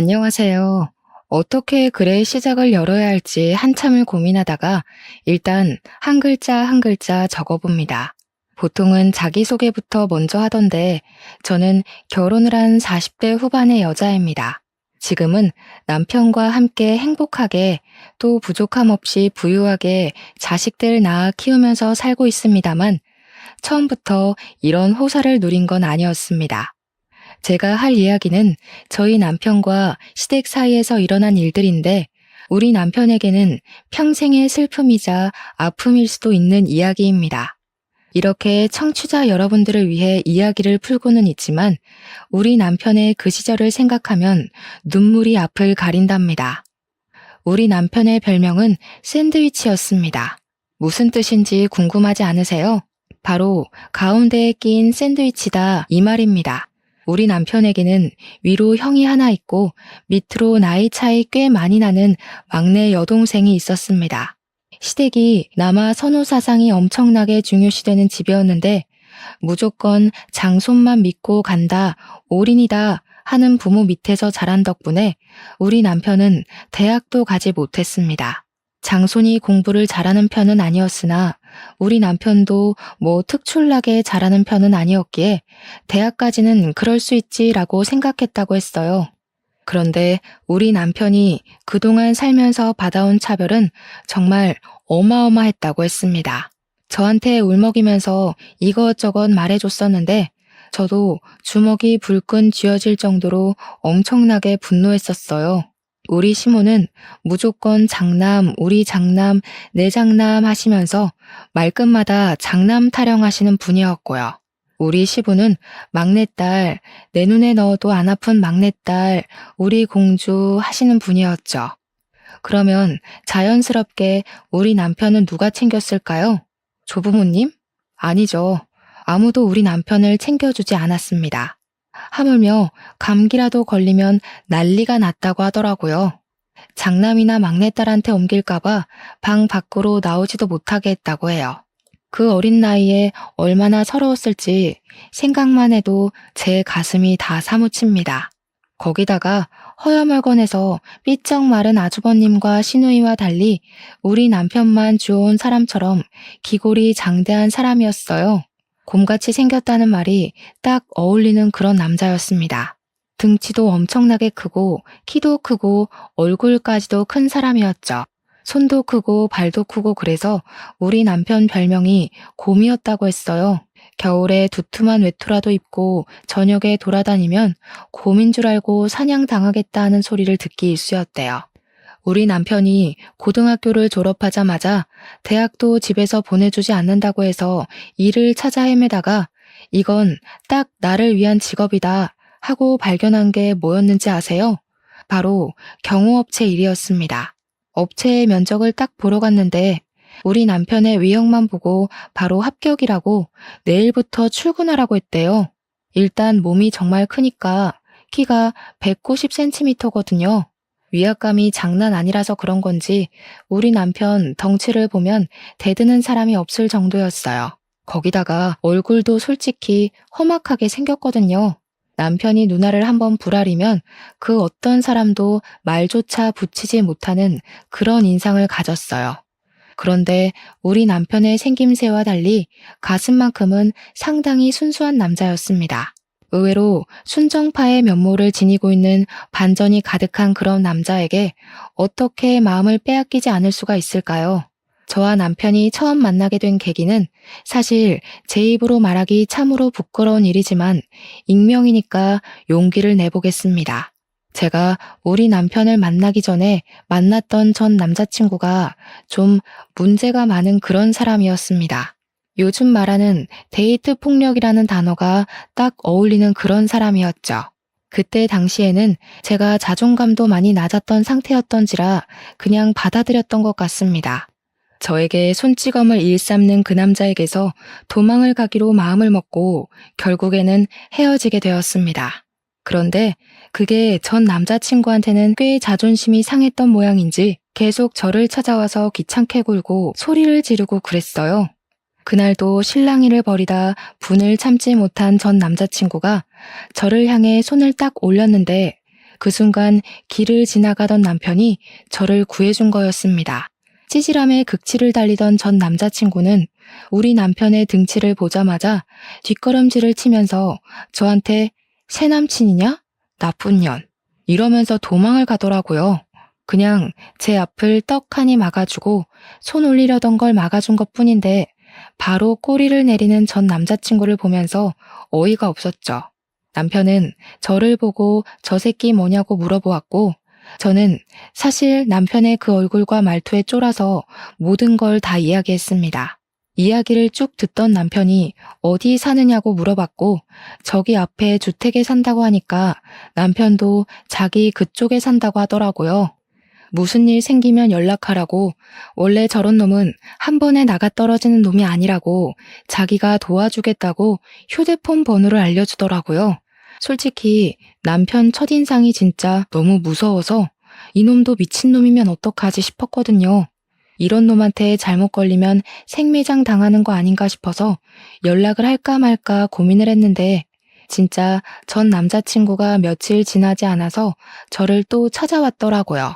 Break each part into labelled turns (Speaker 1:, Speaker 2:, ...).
Speaker 1: 안녕하세요. 어떻게 글의 시작을 열어야 할지 한참을 고민하다가 일단 한 글자 한 글자 적어봅니다. 보통은 자기소개부터 먼저 하던데 저는 결혼을 한 40대 후반의 여자입니다. 지금은 남편과 함께 행복하게 또 부족함 없이 부유하게 자식들 낳아 키우면서 살고 있습니다만 처음부터 이런 호사를 누린 건 아니었습니다. 제가 할 이야기는 저희 남편과 시댁 사이에서 일어난 일들인데 우리 남편에게는 평생의 슬픔이자 아픔일 수도 있는 이야기입니다. 이렇게 청취자 여러분들을 위해 이야기를 풀고는 있지만 우리 남편의 그 시절을 생각하면 눈물이 앞을 가린답니다. 우리 남편의 별명은 샌드위치였습니다. 무슨 뜻인지 궁금하지 않으세요? 바로 가운데에 낀 샌드위치다 이 말입니다. 우리 남편에게는 위로 형이 하나 있고 밑으로 나이 차이 꽤 많이 나는 막내 여동생이 있었습니다. 시댁이 남아 선호 사상이 엄청나게 중요시되는 집이었는데 무조건 장손만 믿고 간다, 올인이다 하는 부모 밑에서 자란 덕분에 우리 남편은 대학도 가지 못했습니다. 장손이 공부를 잘하는 편은 아니었으나 우리 남편도 뭐 특출나게 잘하는 편은 아니었기에 대학까지는 그럴 수 있지라고 생각했다고 했어요. 그런데 우리 남편이 그동안 살면서 받아온 차별은 정말 어마어마했다고 했습니다. 저한테 울먹이면서 이것저것 말해줬었는데 저도 주먹이 불끈 쥐어질 정도로 엄청나게 분노했었어요. 우리 시모는 무조건 장남, 우리 장남, 내 장남 하시면서 말끝마다 장남 타령하시는 분이었고요. 우리 시부는 막내딸, 내 눈에 넣어도 안 아픈 막내딸, 우리 공주 하시는 분이었죠. 그러면 자연스럽게 우리 남편은 누가 챙겼을까요? 조부모님? 아니죠. 아무도 우리 남편을 챙겨주지 않았습니다. 하물며 감기라도 걸리면 난리가 났다고 하더라고요. 장남이나 막내딸한테 옮길까봐 방 밖으로 나오지도 못하게 했다고 해요. 그 어린 나이에 얼마나 서러웠을지 생각만 해도 제 가슴이 다 사무칩니다. 거기다가 허여멀건해서 삐쩍 마른 아주버님과 시누이와 달리 우리 남편만 주워온 사람처럼 기골이 장대한 사람이었어요. 곰같이 생겼다는 말이 딱 어울리는 그런 남자였습니다. 등치도 엄청나게 크고 키도 크고 얼굴까지도 큰 사람이었죠. 손도 크고 발도 크고 그래서 우리 남편 별명이 곰이었다고 했어요. 겨울에 두툼한 외투라도 입고 저녁에 돌아다니면 곰인 줄 알고 사냥당하겠다 하는 소리를 듣기 일쑤였대요. 우리 남편이 고등학교를 졸업하자마자 대학도 집에서 보내주지 않는다고 해서 일을 찾아 헤매다가 이건 딱 나를 위한 직업이다 하고 발견한 게 뭐였는지 아세요? 바로 경호업체 일이었습니다. 업체의 면적을 딱 보러 갔는데 우리 남편의 외형만 보고 바로 합격이라고 내일부터 출근하라고 했대요. 일단 몸이 정말 크니까 키가 190cm거든요. 위압감이 장난 아니라서 그런 건지 우리 남편 덩치를 보면 대드는 사람이 없을 정도였어요. 거기다가 얼굴도 솔직히 험악하게 생겼거든요. 남편이 누나를 한번 부라리면 그 어떤 사람도 말조차 붙이지 못하는 그런 인상을 가졌어요. 그런데 우리 남편의 생김새와 달리 가슴만큼은 상당히 순수한 남자였습니다. 의외로 순정파의 면모를 지니고 있는 반전이 가득한 그런 남자에게 어떻게 마음을 빼앗기지 않을 수가 있을까요? 저와 남편이 처음 만나게 된 계기는 사실 제 입으로 말하기 참으로 부끄러운 일이지만 익명이니까 용기를 내보겠습니다. 제가 우리 남편을 만나기 전에 만났던 전 남자친구가 좀 문제가 많은 그런 사람이었습니다. 요즘 말하는 데이트 폭력이라는 단어가 딱 어울리는 그런 사람이었죠. 그때 당시에는 제가 자존감도 많이 낮았던 상태였던지라 그냥 받아들였던 것 같습니다. 저에게 손찌검을 일삼는 그 남자에게서 도망을 가기로 마음을 먹고 결국에는 헤어지게 되었습니다. 그런데 그게 전 남자친구한테는 꽤 자존심이 상했던 모양인지 계속 저를 찾아와서 귀찮게 굴고 소리를 지르고 그랬어요. 그날도 실랑이를 벌이다 분을 참지 못한 전 남자친구가 저를 향해 손을 딱 올렸는데 그 순간 길을 지나가던 남편이 저를 구해준 거였습니다. 찌질함에 극치를 달리던 전 남자친구는 우리 남편의 등치를 보자마자 뒷걸음질을 치면서 저한테 새 남친이냐? 나쁜 년. 이러면서 도망을 가더라고요. 그냥 제 앞을 떡하니 막아주고 손 올리려던 걸 막아준 것뿐인데 바로 꼬리를 내리는 전 남자친구를 보면서 어이가 없었죠. 남편은 저를 보고 저 새끼 뭐냐고 물어보았고 저는 사실 남편의 그 얼굴과 말투에 쫄아서 모든 걸 다 이야기했습니다. 이야기를 쭉 듣던 남편이 어디 사느냐고 물어봤고 저기 앞에 주택에 산다고 하니까 남편도 자기 그쪽에 산다고 하더라고요. 무슨 일 생기면 연락하라고, 원래 저런 놈은 한 번에 나가 떨어지는 놈이 아니라고 자기가 도와주겠다고 휴대폰 번호를 알려주더라고요. 솔직히 남편 첫인상이 진짜 너무 무서워서 이놈도 미친놈이면 어떡하지 싶었거든요. 이런 놈한테 잘못 걸리면 생매장 당하는 거 아닌가 싶어서 연락을 할까 말까 고민을 했는데 진짜 전 남자친구가 며칠 지나지 않아서 저를 또 찾아왔더라고요.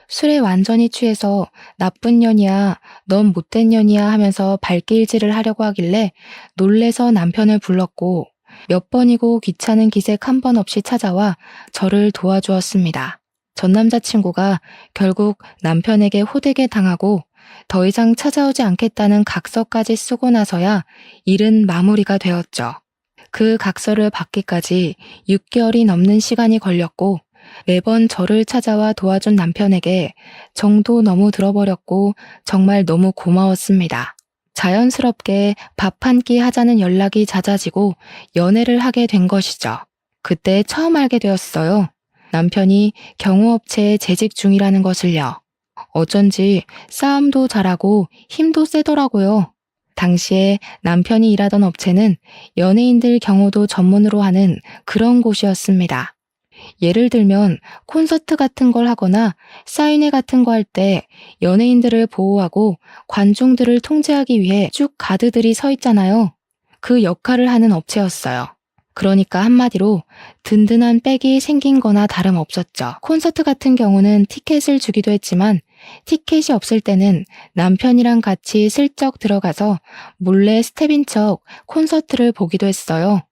Speaker 1: 술에 완전히 취해서 나쁜 년이야, 넌 못된 년이야 하면서 발길질을 하려고 하길래 놀래서 남편을 불렀고 몇 번이고 귀찮은 기색 한 번 없이 찾아와 저를 도와주었습니다. 전 남자친구가 결국 남편에게 호되게 당하고 더 이상 찾아오지 않겠다는 각서까지 쓰고 나서야 일은 마무리가 되었죠. 그 각서를 받기까지 6개월이 넘는 시간이 걸렸고 매번 저를 찾아와 도와준 남편에게 정도 너무 들어버렸고 정말 너무 고마웠습니다. 자연스럽게 밥 한 끼 하자는 연락이 잦아지고 연애를 하게 된 것이죠. 그때 처음 알게 되었어요. 남편이 경호업체에 재직 중이라는 것을요. 어쩐지 싸움도 잘하고 힘도 세더라고요. 당시에 남편이 일하던 업체는 연예인들 경호도 전문으로 하는 그런 곳이었습니다. 예를 들면 콘서트 같은 걸 하거나 사인회 같은 거 할 때 연예인들을 보호하고 관중들을 통제하기 위해 쭉 가드들이 서 있잖아요. 그 역할을 하는 업체였어요. 그러니까 한마디로 든든한 백이 생긴 거나 다름없었죠. 콘서트 같은 경우는 티켓을 주기도 했지만 티켓이 없을 때는 남편이랑 같이 슬쩍 들어가서 몰래 스텝인 척 콘서트를 보기도 했어요.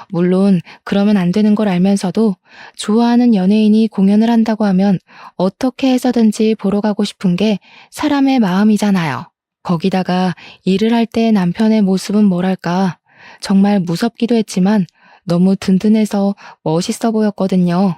Speaker 1: 물론 그러면 안 되는 걸 알면서도 좋아하는 연예인이 공연을 한다고 하면 어떻게 해서든지 보러 가고 싶은 게 사람의 마음이잖아요. 거기다가 일을 할 때 남편의 모습은 뭐랄까 정말 무섭기도 했지만 너무 든든해서 멋있어 보였거든요.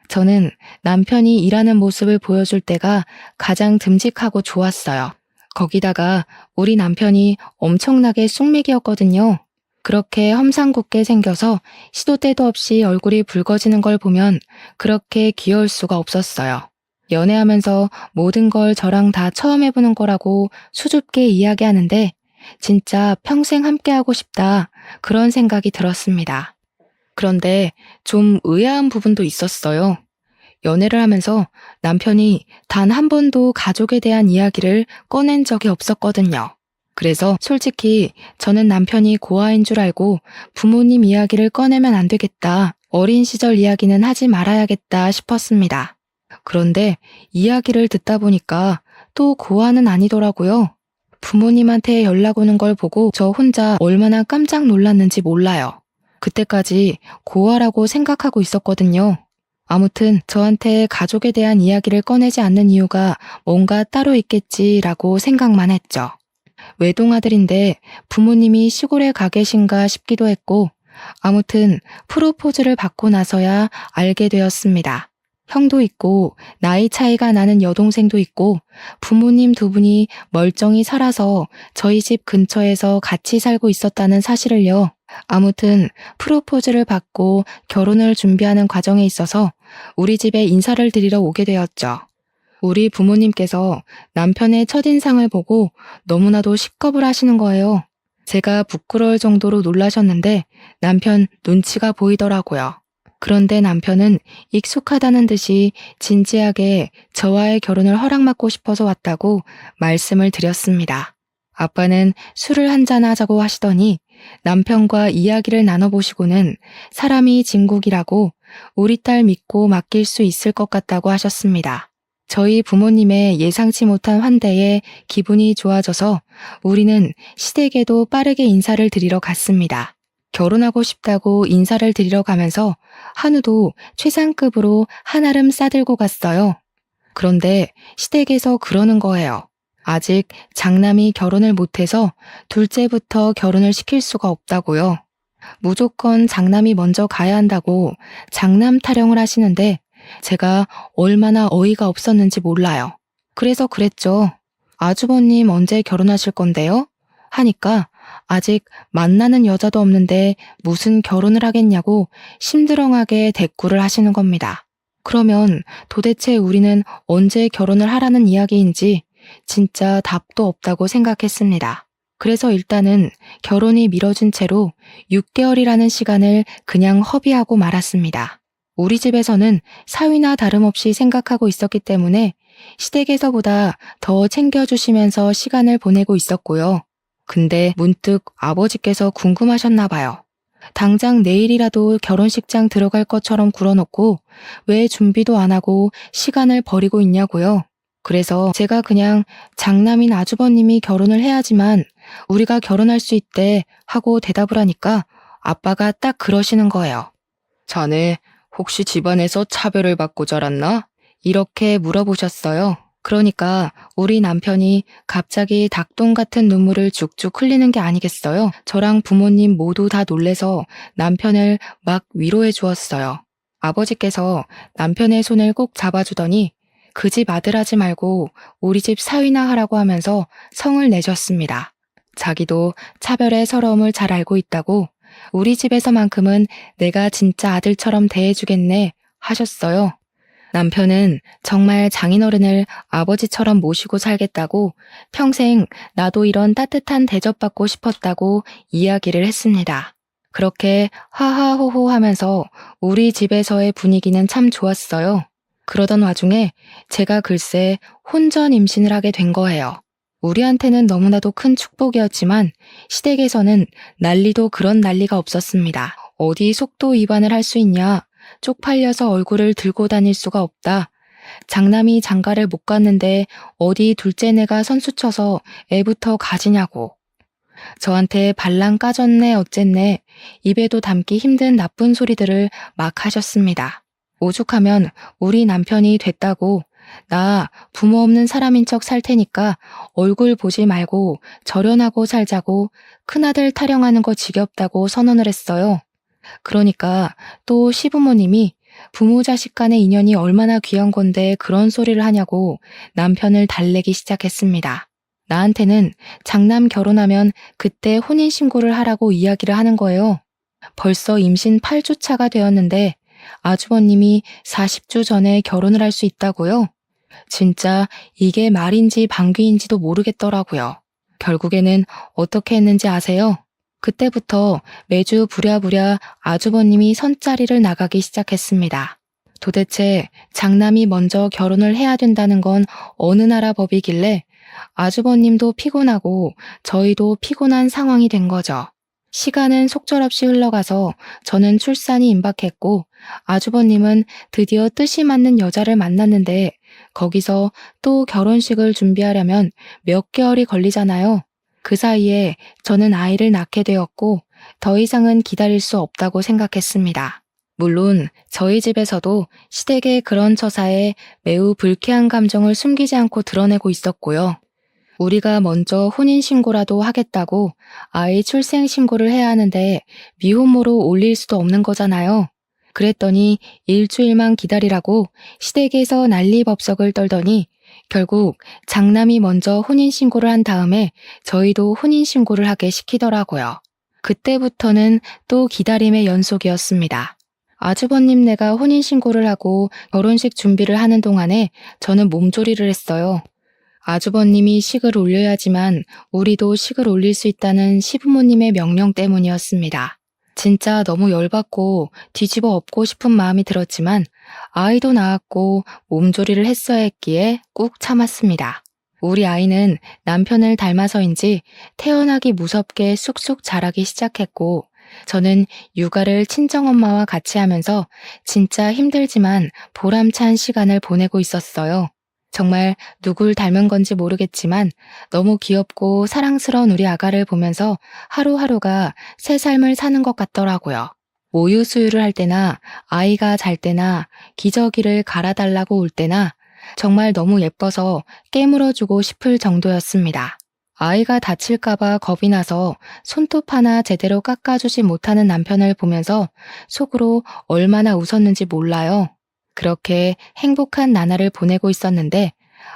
Speaker 1: 저는 남편이 일하는 모습을 보여줄 때가 가장 듬직하고 좋았어요. 거기다가 우리 남편이 엄청나게 쑥맥이었거든요. 그렇게 험상궂게 생겨서 시도 때도 없이 얼굴이 붉어지는 걸 보면 그렇게 귀여울 수가 없었어요. 연애하면서 모든 걸 저랑 다 처음 해보는 거라고 수줍게 이야기하는데 진짜 평생 함께하고 싶다 그런 생각이 들었습니다. 그런데 좀 의아한 부분도 있었어요. 연애를 하면서 남편이 단 한 번도 가족에 대한 이야기를 꺼낸 적이 없었거든요. 그래서 솔직히 저는 남편이 고아인 줄 알고 부모님 이야기를 꺼내면 안 되겠다, 어린 시절 이야기는 하지 말아야겠다 싶었습니다. 그런데 이야기를 듣다 보니까 또 고아는 아니더라고요. 부모님한테 연락 오는 걸 보고 저 혼자 얼마나 깜짝 놀랐는지 몰라요. 그때까지 고아라고 생각하고 있었거든요. 아무튼 저한테 가족에 대한 이야기를 꺼내지 않는 이유가 뭔가 따로 있겠지라고 생각만 했죠. 외동아들인데 부모님이 시골에 가 계신가 싶기도 했고 아무튼 프로포즈를 받고 나서야 알게 되었습니다. 형도 있고 나이 차이가 나는 여동생도 있고 부모님 두 분이 멀쩡히 살아서 저희 집 근처에서 같이 살고 있었다는 사실을요. 아무튼 프로포즈를 받고 결혼을 준비하는 과정에 있어서 우리 집에 인사를 드리러 오게 되었죠. 우리 부모님께서 남편의 첫인상을 보고 너무나도 식겁을 하시는 거예요. 제가 부끄러울 정도로 놀라셨는데 남편 눈치가 보이더라고요. 그런데 남편은 익숙하다는 듯이 진지하게 저와의 결혼을 허락받고 싶어서 왔다고 말씀을 드렸습니다. 아빠는 술을 한잔 하자고 하시더니 남편과 이야기를 나눠보시고는 사람이 진국이라고 우리 딸 믿고 맡길 수 있을 것 같다고 하셨습니다. 저희 부모님의 예상치 못한 환대에 기분이 좋아져서 우리는 시댁에도 빠르게 인사를 드리러 갔습니다. 결혼하고 싶다고 인사를 드리러 가면서 한우도 최상급으로 한아름 싸들고 갔어요. 그런데 시댁에서 그러는 거예요. 아직 장남이 결혼을 못해서 둘째부터 결혼을 시킬 수가 없다고요. 무조건 장남이 먼저 가야 한다고 장남 타령을 하시는데 제가 얼마나 어이가 없었는지 몰라요. 그래서 그랬죠. 아주버님 언제 결혼하실 건데요? 하니까 아직 만나는 여자도 없는데 무슨 결혼을 하겠냐고 심드렁하게 대꾸를 하시는 겁니다. 그러면 도대체 우리는 언제 결혼을 하라는 이야기인지 진짜 답도 없다고 생각했습니다. 그래서 일단은 결혼이 미뤄진 채로 6개월이라는 시간을 그냥 허비하고 말았습니다. 우리 집에서는 사위나 다름없이 생각하고 있었기 때문에 시댁에서보다 더 챙겨주시면서 시간을 보내고 있었고요. 근데 문득 아버지께서 궁금하셨나 봐요. 당장 내일이라도 결혼식장 들어갈 것처럼 굴어놓고 왜 준비도 안 하고 시간을 버리고 있냐고요. 그래서 제가 그냥 장남인 아주버님이 결혼을 해야지만 우리가 결혼할 수 있대 하고 대답을 하니까 아빠가 딱 그러시는 거예요. 자네 혹시 집안에서 차별을 받고 자랐나? 이렇게 물어보셨어요. 그러니까 우리 남편이 갑자기 닭똥 같은 눈물을 죽죽 흘리는 게 아니겠어요? 저랑 부모님 모두 다 놀래서 남편을 막 위로해 주었어요. 아버지께서 남편의 손을 꼭 잡아주더니 그 집 아들하지 말고 우리 집 사위나 하라고 하면서 성을 내셨습니다. 자기도 차별의 서러움을 잘 알고 있다고 우리 집에서만큼은 내가 진짜 아들처럼 대해주겠네 하셨어요. 남편은 정말 장인어른을 아버지처럼 모시고 살겠다고 평생 나도 이런 따뜻한 대접받고 싶었다고 이야기를 했습니다. 그렇게 하하호호 하면서 우리 집에서의 분위기는 참 좋았어요. 그러던 와중에 제가 글쎄 혼전 임신을 하게 된 거예요. 우리한테는 너무나도 큰 축복이었지만 시댁에서는 난리도 그런 난리가 없었습니다. 어디 속도 위반을 할 수 있냐? 쪽팔려서 얼굴을 들고 다닐 수가 없다. 장남이 장가를 못 갔는데 어디 둘째네가 선수 쳐서 애부터 가지냐고. 저한테 발랑 까졌네 어쨌네 입에도 담기 힘든 나쁜 소리들을 막 하셨습니다. 오죽하면 우리 남편이 됐다고 나 부모 없는 사람인 척 살 테니까 얼굴 보지 말고 절연하고 살자고 큰아들 타령하는 거 지겹다고 선언을 했어요. 그러니까 또 시부모님이 부모 자식 간의 인연이 얼마나 귀한 건데 그런 소리를 하냐고 남편을 달래기 시작했습니다. 나한테는 장남 결혼하면 그때 혼인신고를 하라고 이야기를 하는 거예요. 벌써 임신 8주 차가 되었는데 아주버님이 40주 전에 결혼을 할 수 있다고요? 진짜 이게 말인지 방귀인지도 모르겠더라고요. 결국에는 어떻게 했는지 아세요? 그때부터 매주 부랴부랴 아주버님이 선자리를 나가기 시작했습니다. 도대체 장남이 먼저 결혼을 해야 된다는 건 어느 나라 법이길래 아주버님도 피곤하고 저희도 피곤한 상황이 된 거죠. 시간은 속절없이 흘러가서 저는 출산이 임박했고 아주버님은 드디어 뜻이 맞는 여자를 만났는데 거기서 또 결혼식을 준비하려면 몇 개월이 걸리잖아요. 그 사이에 저는 아이를 낳게 되었고 더 이상은 기다릴 수 없다고 생각했습니다. 물론 저희 집에서도 시댁의 그런 처사에 매우 불쾌한 감정을 숨기지 않고 드러내고 있었고요. 우리가 먼저 혼인신고라도 하겠다고 아이 출생신고를 해야 하는데 미혼모로 올릴 수도 없는 거잖아요. 그랬더니 일주일만 기다리라고 시댁에서 난리법석을 떨더니 결국 장남이 먼저 혼인신고를 한 다음에 저희도 혼인신고를 하게 시키더라고요. 그때부터는 또 기다림의 연속이었습니다. 아주버님네가 혼인신고를 하고 결혼식 준비를 하는 동안에 저는 몸조리를 했어요. 아주버님이 식을 올려야지만 우리도 식을 올릴 수 있다는 시부모님의 명령 때문이었습니다. 진짜 너무 열받고 뒤집어 엎고 싶은 마음이 들었지만 아이도 낳았고 몸조리를 했어야 했기에 꾹 참았습니다. 우리 아이는 남편을 닮아서인지 태어나기 무섭게 쑥쑥 자라기 시작했고 저는 육아를 친정엄마와 같이 하면서 진짜 힘들지만 보람찬 시간을 보내고 있었어요. 정말 누굴 닮은 건지 모르겠지만 너무 귀엽고 사랑스러운 우리 아가를 보면서 하루하루가 새 삶을 사는 것 같더라고요. 모유 수유를 할 때나 아이가 잘 때나 기저귀를 갈아달라고 올 때나 정말 너무 예뻐서 깨물어주고 싶을 정도였습니다. 아이가 다칠까봐 겁이 나서 손톱 하나 제대로 깎아주지 못하는 남편을 보면서 속으로 얼마나 웃었는지 몰라요. 그렇게 행복한 나날을 보내고 있었는데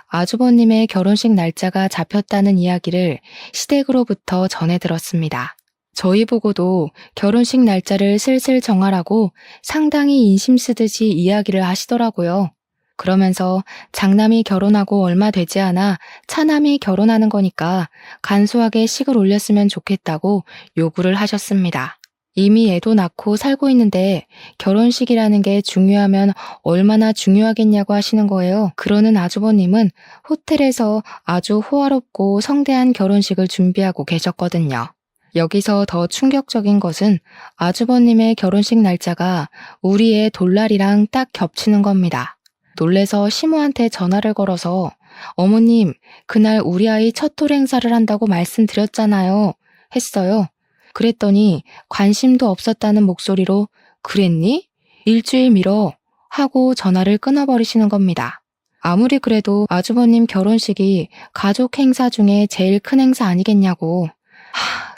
Speaker 1: 아주버님의 결혼식 날짜가 잡혔다는 이야기를 시댁으로부터 전해 들었습니다. 저희 보고도 결혼식 날짜를 슬슬 정하라고 상당히 인심 쓰듯이 이야기를 하시더라고요. 그러면서 장남이 결혼하고 얼마 되지 않아 차남이 결혼하는 거니까 간소하게 식을 올렸으면 좋겠다고 요구를 하셨습니다. 이미 애도 낳고 살고 있는데 결혼식이라는 게 중요하면 얼마나 중요하겠냐고 하시는 거예요. 그러는 아주버님은 호텔에서 아주 호화롭고 성대한 결혼식을 준비하고 계셨거든요. 여기서 더 충격적인 것은 아주버님의 결혼식 날짜가 우리의 돌날이랑 딱 겹치는 겁니다. 놀래서 시모한테 전화를 걸어서 어머님, 그날 우리 아이 첫 돌 행사를 한다고 말씀드렸잖아요. 했어요. 그랬더니 관심도 없었다는 목소리로 그랬니? 일주일 미뤄 하고 전화를 끊어버리시는 겁니다. 아무리 그래도 아주버님 결혼식이 가족 행사 중에 제일 큰 행사 아니겠냐고.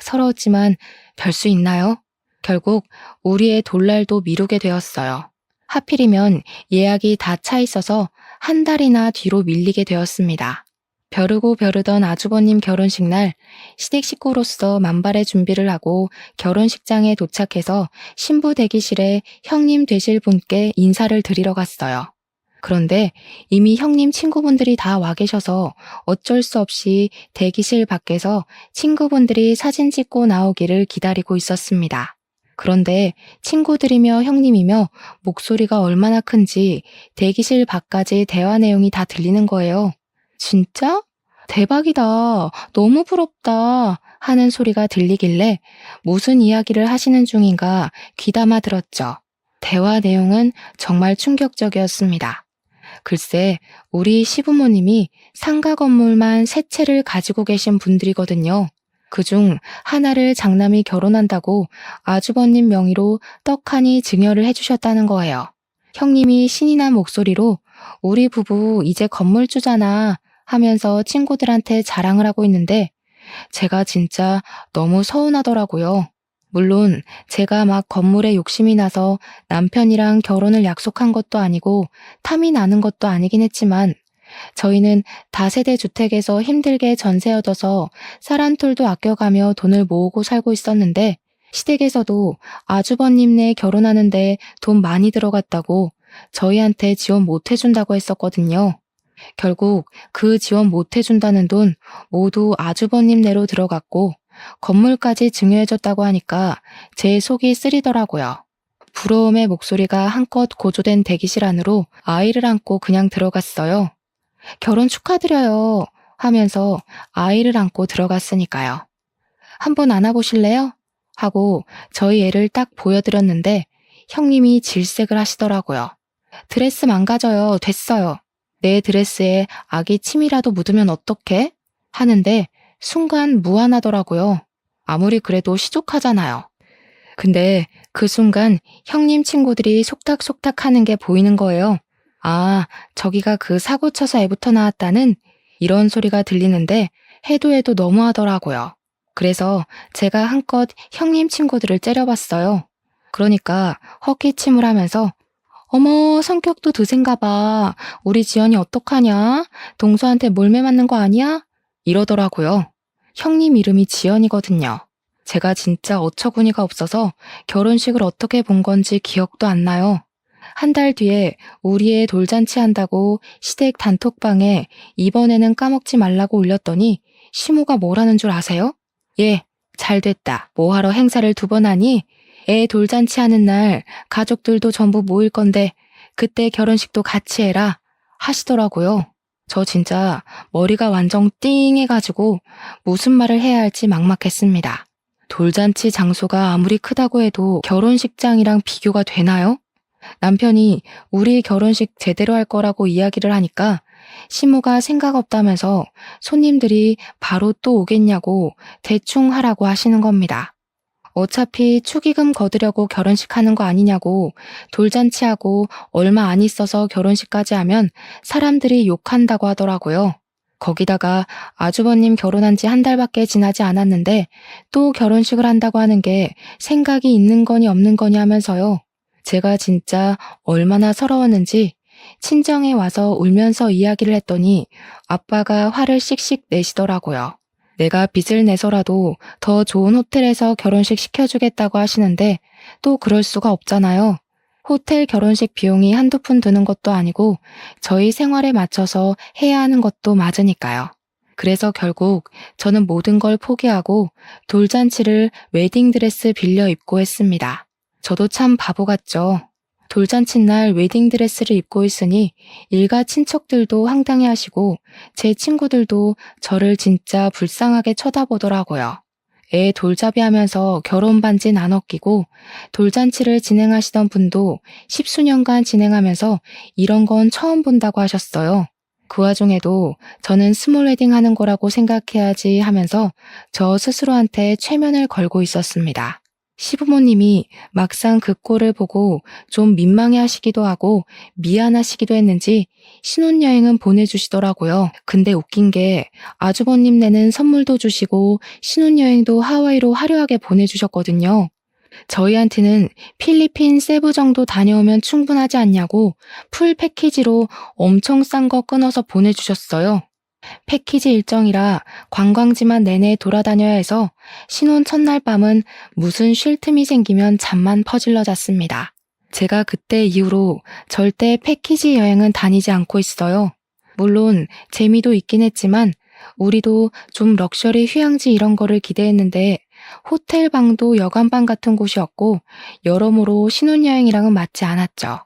Speaker 1: 서러웠지만 별 수 있나요? 결국 우리의 돌날도 미루게 되었어요. 하필이면 예약이 다 차 있어서 한 달이나 뒤로 밀리게 되었습니다. 벼르고 벼르던 아주버님 결혼식 날 시댁 식구로서 만발의 준비를 하고 결혼식장에 도착해서 신부 대기실에 형님 되실 분께 인사를 드리러 갔어요. 그런데 이미 형님 친구분들이 다 와 계셔서 어쩔 수 없이 대기실 밖에서 친구분들이 사진 찍고 나오기를 기다리고 있었습니다. 그런데 친구들이며 형님이며 목소리가 얼마나 큰지 대기실 밖까지 대화 내용이 다 들리는 거예요. 진짜? 대박이다. 너무 부럽다. 하는 소리가 들리길래 무슨 이야기를 하시는 중인가 귀담아 들었죠. 대화 내용은 정말 충격적이었습니다. 글쎄, 우리 시부모님이 상가 건물만 3채를 가지고 계신 분들이거든요. 그중 하나를 장남이 결혼한다고 아주버님 명의로 떡하니 증여를 해주셨다는 거예요. 형님이 신이 난 목소리로 우리 부부 이제 건물주잖아 하면서 친구들한테 자랑을 하고 있는데 제가 진짜 너무 서운하더라고요. 물론 제가 막 건물에 욕심이 나서 남편이랑 결혼을 약속한 것도 아니고 탐이 나는 것도 아니긴 했지만 저희는 다세대 주택에서 힘들게 전세 얻어서 쌀 한 톨도 아껴가며 돈을 모으고 살고 있었는데 시댁에서도 아주버님네 결혼하는데 돈 많이 들어갔다고 저희한테 지원 못 해준다고 했었거든요. 결국 그 지원 못 해준다는 돈 모두 아주버님네로 들어갔고 건물까지 증여해줬다고 하니까 제 속이 쓰리더라고요. 부러움의 목소리가 한껏 고조된 대기실 안으로 아이를 안고 그냥 들어갔어요. 결혼 축하드려요 하면서 아이를 안고 들어갔으니까요. 한번 안아보실래요? 하고 저희 애를 딱 보여드렸는데 형님이 질색을 하시더라고요. 드레스 망가져요. 됐어요. 내 드레스에 아기 침이라도 묻으면 어떡해? 하는데 순간 무안하더라고요. 아무리 그래도 시족하잖아요. 근데 그 순간 형님 친구들이 속닥속닥 하는 게 보이는 거예요. 아, 저기가 그 사고 쳐서 애부터 나왔다는 이런 소리가 들리는데 해도 해도 너무하더라고요. 그래서 제가 한껏 형님 친구들을 째려봤어요. 그러니까 헛기침을 하면서 어머, 성격도 드센가 봐. 우리 지연이 어떡하냐? 동서한테 몰매 맞는 거 아니야? 이러더라고요. 형님 이름이 지연이거든요. 제가 진짜 어처구니가 없어서 결혼식을 어떻게 본 건지 기억도 안 나요. 한 달 뒤에 우리 애 돌잔치 한다고 시댁 단톡방에 이번에는 까먹지 말라고 올렸더니 시모가 뭐라는 줄 아세요? 예, 잘 됐다. 뭐하러 행사를 2번 하니? 애 돌잔치 하는 날 가족들도 전부 모일 건데 그때 결혼식도 같이 해라 하시더라고요. 저 진짜 머리가 완전 띵 해가지고 무슨 말을 해야 할지 막막했습니다. 돌잔치 장소가 아무리 크다고 해도 결혼식장이랑 비교가 되나요? 남편이 우리 결혼식 제대로 할 거라고 이야기를 하니까 시모가 생각 없다면서 손님들이 바로 또 오겠냐고 대충 하라고 하시는 겁니다. 어차피 축의금 거두려고 결혼식 하는 거 아니냐고, 돌잔치하고 얼마 안 있어서 결혼식까지 하면 사람들이 욕한다고 하더라고요. 거기다가 아주버님 결혼한 지 한 달밖에 지나지 않았는데 또 결혼식을 한다고 하는 게 생각이 있는 거니 없는 거니 하면서요. 제가 진짜 얼마나 서러웠는지 친정에 와서 울면서 이야기를 했더니 아빠가 화를 씩씩 내시더라고요. 내가 빚을 내서라도 더 좋은 호텔에서 결혼식 시켜주겠다고 하시는데 또 그럴 수가 없잖아요. 호텔 결혼식 비용이 한두 푼 드는 것도 아니고 저희 생활에 맞춰서 해야 하는 것도 맞으니까요. 그래서 결국 저는 모든 걸 포기하고 돌잔치를 웨딩드레스 빌려 입고 했습니다. 저도 참 바보 같죠. 돌잔치 날 웨딩드레스를 입고 있으니 일가 친척들도 황당해하시고 제 친구들도 저를 진짜 불쌍하게 쳐다보더라고요. 애 돌잡이 하면서 결혼 반지 나눠 끼고 돌잔치를 진행하시던 분도 십수년간 진행하면서 이런 건 처음 본다고 하셨어요. 그 와중에도 저는 스몰 웨딩 하는 거라고 생각해야지 하면서 저 스스로한테 최면을 걸고 있었습니다. 시부모님이 막상 그 꼴을 보고 좀 민망해 하시기도 하고 미안하시기도 했는지 신혼여행은 보내주시더라고요. 근데 웃긴 게 아주버님 내는 선물도 주시고 신혼여행도 하와이로 화려하게 보내주셨거든요. 저희한테는 필리핀 세부 정도 다녀오면 충분하지 않냐고 풀 패키지로 엄청 싼 거 끊어서 보내주셨어요. 패키지 일정이라 관광지만 내내 돌아다녀야 해서 신혼 첫날 밤은 무슨 쉴 틈이 생기면 잠만 퍼질러 잤습니다. 제가 그때 이후로 절대 패키지 여행은 다니지 않고 있어요. 물론 재미도 있긴 했지만 우리도 좀 럭셔리 휴양지 이런 거를 기대했는데 호텔 방도 여관방 같은 곳이었고 여러모로 신혼여행이랑은 맞지 않았죠.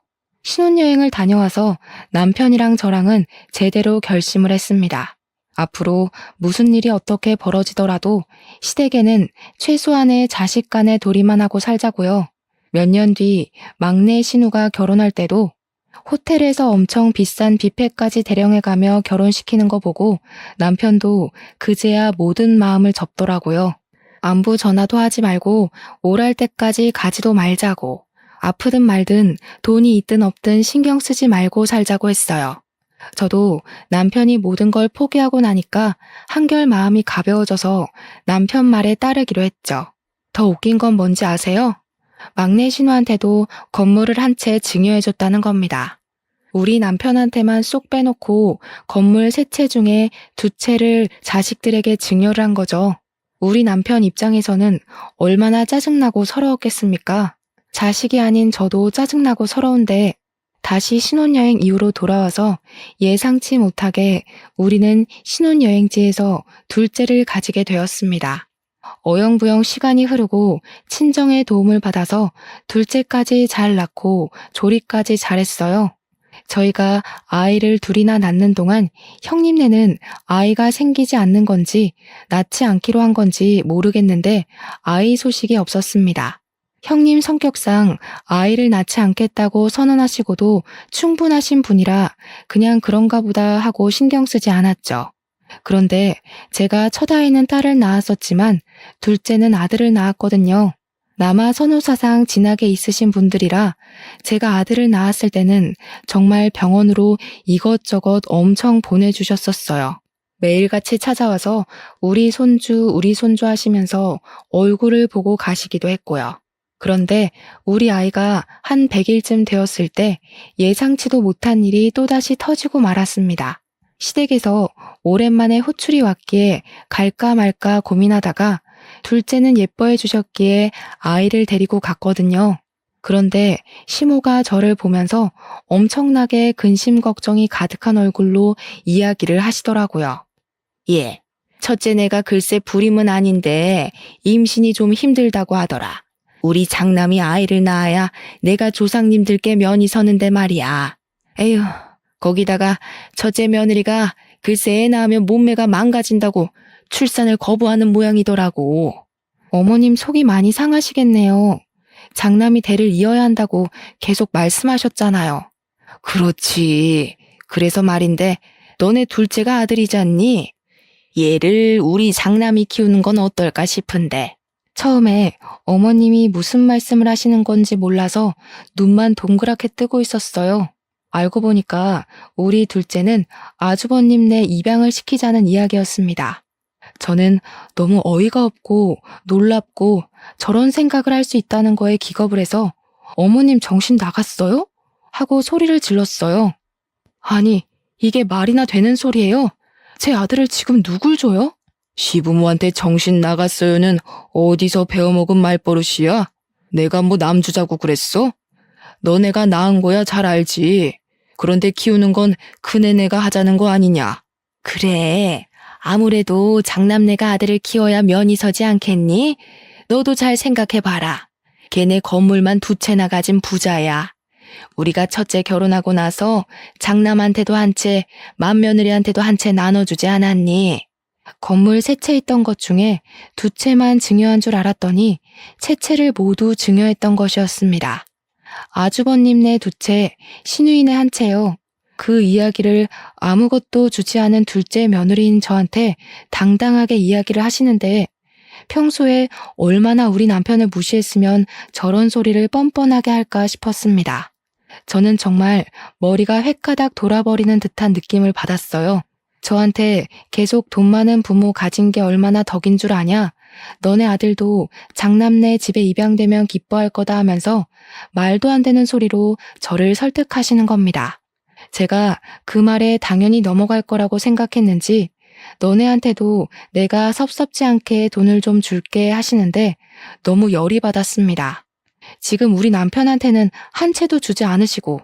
Speaker 1: 신혼여행을 다녀와서 남편이랑 저랑은 제대로 결심을 했습니다. 앞으로 무슨 일이 어떻게 벌어지더라도 시댁에는 최소한의 자식 간의 도리만 하고 살자고요. 몇 년 뒤 막내 신우가 결혼할 때도 호텔에서 엄청 비싼 뷔페까지 대령해가며 결혼시키는 거 보고 남편도 그제야 모든 마음을 접더라고요. 안부 전화도 하지 말고 오랄 때까지 가지도 말자고. 아프든 말든 돈이 있든 없든 신경 쓰지 말고 살자고 했어요. 저도 남편이 모든 걸 포기하고 나니까 한결 마음이 가벼워져서 남편 말에 따르기로 했죠. 더 웃긴 건 뭔지 아세요? 막내 신우한테도 건물을 한 채 증여해줬다는 겁니다. 우리 남편한테만 쏙 빼놓고 건물 3채 중에 2채를 자식들에게 증여를 한 거죠. 우리 남편 입장에서는 얼마나 짜증나고 서러웠겠습니까? 자식이 아닌 저도 짜증나고 서러운데 다시 신혼여행 이후로 돌아와서 예상치 못하게 우리는 신혼여행지에서 둘째를 가지게 되었습니다. 어영부영 시간이 흐르고 친정의 도움을 받아서 둘째까지 잘 낳고 조리까지 잘했어요. 저희가 아이를 둘이나 낳는 동안 형님네는 아이가 생기지 않는 건지 낳지 않기로 한 건지 모르겠는데 아이 소식이 없었습니다. 형님 성격상 아이를 낳지 않겠다고 선언하시고도 충분하신 분이라 그냥 그런가 보다 하고 신경 쓰지 않았죠. 그런데 제가 첫 아이는 딸을 낳았었지만 둘째는 아들을 낳았거든요. 남아 선호사상 진하게 있으신 분들이라 제가 아들을 낳았을 때는 정말 병원으로 이것저것 엄청 보내주셨었어요. 매일같이 찾아와서 우리 손주 하시면서 얼굴을 보고 가시기도 했고요. 그런데 우리 아이가 한 100일쯤 되었을 때 예상치도 못한 일이 또다시 터지고 말았습니다. 시댁에서 오랜만에 호출이 왔기에 갈까 말까 고민하다가 둘째는 예뻐해 주셨기에 아이를 데리고 갔거든요. 그런데 시모가 저를 보면서 엄청나게 근심 걱정이 가득한 얼굴로 이야기를 하시더라고요. 예, 첫째 내가 글쎄 불임은 아닌데 임신이 좀 힘들다고 하더라. 우리 장남이 아이를 낳아야 내가 조상님들께 면이 서는데 말이야. 에휴, 거기다가 첫째 며느리가 글쎄 애 낳으면 몸매가 망가진다고 출산을 거부하는 모양이더라고. 어머님 속이 많이 상하시겠네요. 장남이 대를 이어야 한다고 계속 말씀하셨잖아요. 그렇지. 그래서 말인데 너네 둘째가 아들이잖니? 얘를 우리 장남이 키우는 건 어떨까 싶은데. 처음에 어머님이 무슨 말씀을 하시는 건지 몰라서 눈만 동그랗게 뜨고 있었어요. 알고 보니까 우리 둘째는 아주버님네 입양을 시키자는 이야기였습니다. 저는 너무 어이가 없고 놀랍고 저런 생각을 할 수 있다는 거에 기겁을 해서 어머님 정신 나갔어요? 하고 소리를 질렀어요. 아니, 이게 말이나 되는 소리예요? 제 아들을 지금 누굴 줘요? 시부모한테 정신 나갔어요는 어디서 배워먹은 말버릇이야? 내가 뭐 남주자고 그랬어? 너네가 낳은 거야 잘 알지. 그런데 키우는 건 큰애네가 하자는 거 아니냐? 그래. 아무래도 장남네가 아들을 키워야 면이 서지 않겠니? 너도 잘 생각해봐라. 걔네 건물만 2채나 가진 부자야. 우리가 첫째 결혼하고 나서 장남한테도 한 채, 맏며느리한테도 한 채 나눠주지 않았니? 건물 3채 있던 것 중에 2채만 증여한 줄 알았더니 채채를 모두 증여했던 것이었습니다. 아주버님네 2채, 시누이네 1채요. 그 이야기를 아무것도 주지 않은 둘째 며느리인 저한테 당당하게 이야기를 하시는데 평소에 얼마나 우리 남편을 무시했으면 저런 소리를 뻔뻔하게 할까 싶었습니다. 저는 정말 머리가 획가닥 돌아버리는 듯한 느낌을 받았어요. 저한테 계속 돈 많은 부모 가진 게 얼마나 덕인 줄 아냐? 너네 아들도 장남네 집에 입양되면 기뻐할 거다 하면서 말도 안 되는 소리로 저를 설득하시는 겁니다. 제가 그 말에 당연히 넘어갈 거라고 생각했는지 너네한테도 내가 섭섭지 않게 돈을 좀 줄게 하시는데 너무 열이 받았습니다. 지금 우리 남편한테는 한 채도 주지 않으시고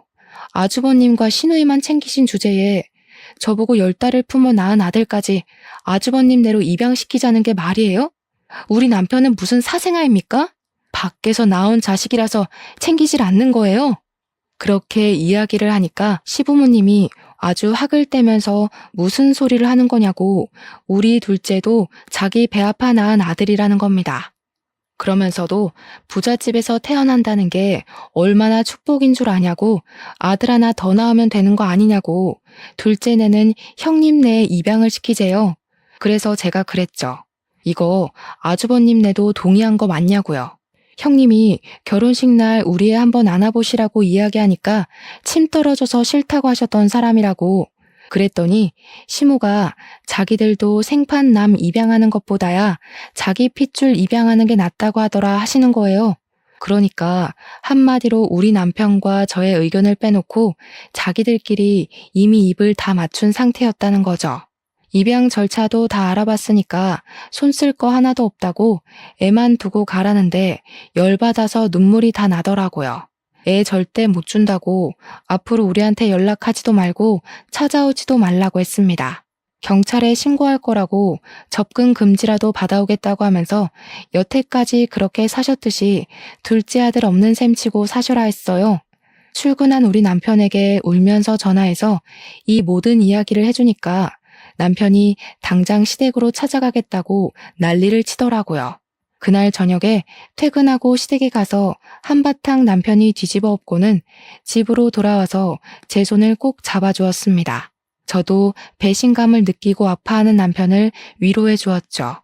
Speaker 1: 아주버님과 시누이만 챙기신 주제에 저보고 10달을 품어 낳은 아들까지 아주버님네로 입양시키자는 게 말이에요? 우리 남편은 무슨 사생아입니까? 밖에서 나온 자식이라서 챙기질 않는 거예요? 그렇게 이야기를 하니까 시부모님이 아주 학을 떼면서 무슨 소리를 하는 거냐고 우리 둘째도 자기 배 아파 낳은 아들이라는 겁니다. 그러면서도 부잣집에서 태어난다는 게 얼마나 축복인 줄 아냐고 아들 하나 더 낳으면 되는 거 아니냐고 둘째네는 형님네에 입양을 시키재요. 그래서 제가 그랬죠. 이거 아주버님네도 동의한 거 맞냐고요. 형님이 결혼식 날 우리 애 한번 안아보시라고 이야기하니까 침 떨어져서 싫다고 하셨던 사람이라고. 그랬더니 시모가 자기들도 생판 남 입양하는 것보다야 자기 핏줄 입양하는 게 낫다고 하더라 하시는 거예요. 그러니까 한마디로 우리 남편과 저의 의견을 빼놓고 자기들끼리 이미 입을 다 맞춘 상태였다는 거죠. 입양 절차도 다 알아봤으니까 손 쓸 거 하나도 없다고 애만 두고 가라는데 열받아서 눈물이 다 나더라고요. 애 절대 못 준다고 앞으로 우리한테 연락하지도 말고 찾아오지도 말라고 했습니다. 경찰에 신고할 거라고 접근 금지라도 받아오겠다고 하면서 여태까지 그렇게 사셨듯이 둘째 아들 없는 셈 치고 사셔라 했어요. 출근한 우리 남편에게 울면서 전화해서 이 모든 이야기를 해주니까 남편이 당장 시댁으로 찾아가겠다고 난리를 치더라고요. 그날 저녁에 퇴근하고 시댁에 가서 한바탕 남편이 뒤집어 엎고는 집으로 돌아와서 제 손을 꼭 잡아주었습니다. 저도 배신감을 느끼고 아파하는 남편을 위로해 주었죠.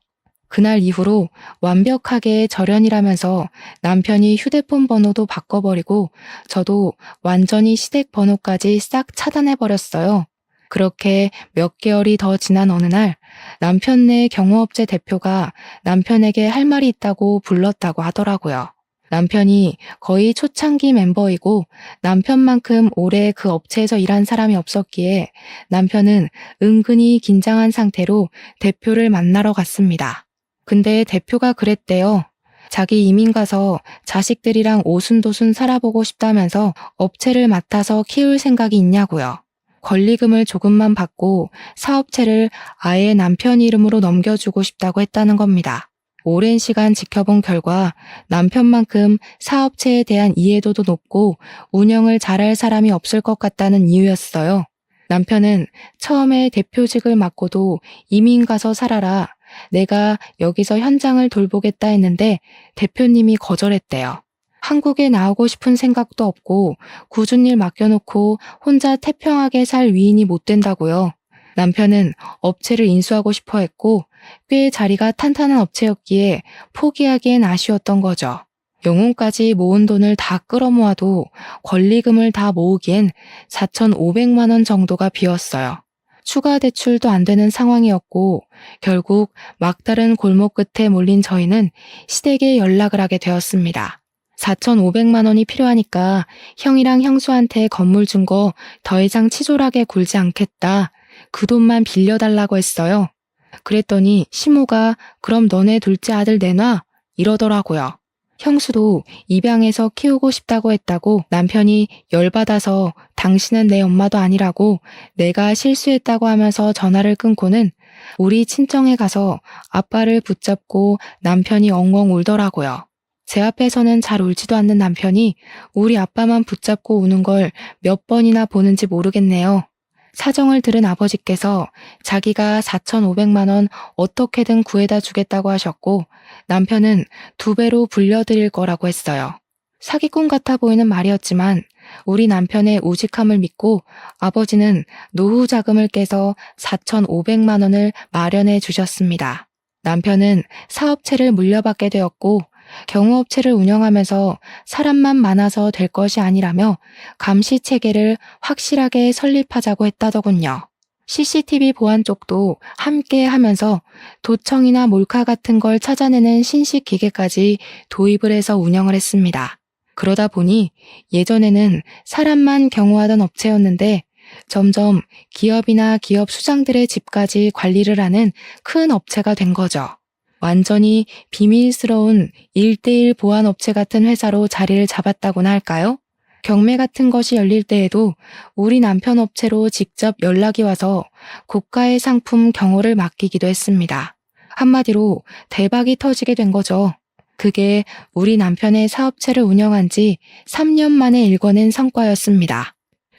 Speaker 1: 그날 이후로 완벽하게 절연이라면서 남편이 휴대폰 번호도 바꿔버리고 저도 완전히 시댁 번호까지 싹 차단해버렸어요. 그렇게 몇 개월이 더 지난 어느 날 남편네 경호업체 대표가 남편에게 할 말이 있다고 불렀다고 하더라고요. 남편이 거의 초창기 멤버이고 남편만큼 오래 그 업체에서 일한 사람이 없었기에 남편은 은근히 긴장한 상태로 대표를 만나러 갔습니다. 근데 대표가 그랬대요. 자기 이민 가서 자식들이랑 오순도순 살아보고 싶다면서 업체를 맡아서 키울 생각이 있냐고요. 권리금을 조금만 받고 사업체를 아예 남편 이름으로 넘겨주고 싶다고 했다는 겁니다. 오랜 시간 지켜본 결과 남편만큼 사업체에 대한 이해도도 높고 운영을 잘할 사람이 없을 것 같다는 이유였어요. 남편은 처음에 대표직을 맡고도 이민 가서 살아라. 내가 여기서 현장을 돌보겠다 했는데 대표님이 거절했대요. 한국에 나오고 싶은 생각도 없고 굳은 일 맡겨놓고 혼자 태평하게 살 위인이 못 된다고요. 남편은 업체를 인수하고 싶어 했고 꽤 자리가 탄탄한 업체였기에 포기하기엔 아쉬웠던 거죠. 영혼까지 모은 돈을 다 끌어모아도 권리금을 다 모으기엔 4,500만 원 정도가 비었어요. 추가 대출도 안 되는 상황이었고 결국 막다른 골목 끝에 몰린 저희는 시댁에 연락을 하게 되었습니다. 4,500만 원이 필요하니까 형이랑 형수한테 건물 준 거 더 이상 치졸하게 굴지 않겠다. 그 돈만 빌려달라고 했어요. 그랬더니 시모가 그럼 너네 둘째 아들 내놔 이러더라고요. 형수도 입양해서 키우고 싶다고 했다고 남편이 열받아서 당신은 내 엄마도 아니라고 내가 실수했다고 하면서 전화를 끊고는 우리 친정에 가서 아빠를 붙잡고 남편이 엉엉 울더라고요. 제 앞에서는 잘 울지도 않는 남편이 우리 아빠만 붙잡고 우는 걸 몇 번이나 보는지 모르겠네요. 사정을 들은 아버지께서 자기가 4,500만 원 어떻게든 구해다 주겠다고 하셨고 남편은 2배로 불려드릴 거라고 했어요. 사기꾼 같아 보이는 말이었지만 우리 남편의 우직함을 믿고 아버지는 노후 자금을 깨서 4,500만 원을 마련해 주셨습니다. 남편은 사업체를 물려받게 되었고 경호업체를 운영하면서 사람만 많아서 될 것이 아니라며 감시 체계를 확실하게 설립하자고 했다더군요. CCTV 보안 쪽도 함께 하면서 도청이나 몰카 같은 걸 찾아내는 신식 기계까지 도입을 해서 운영을 했습니다. 그러다 보니 예전에는 사람만 경호하던 업체였는데 점점 기업이나 기업 수장들의 집까지 관리를 하는 큰 업체가 된 거죠. 완전히 비밀스러운 1:1 보안업체 같은 회사로 자리를 잡았다고나 할까요? 경매 같은 것이 열릴 때에도 우리 남편 업체로 직접 연락이 와서 고가의 상품 경호를 맡기기도 했습니다. 한마디로 대박이 터지게 된 거죠. 그게 우리 남편의 사업체를 운영한 지 3년 만에 일궈낸 성과였습니다.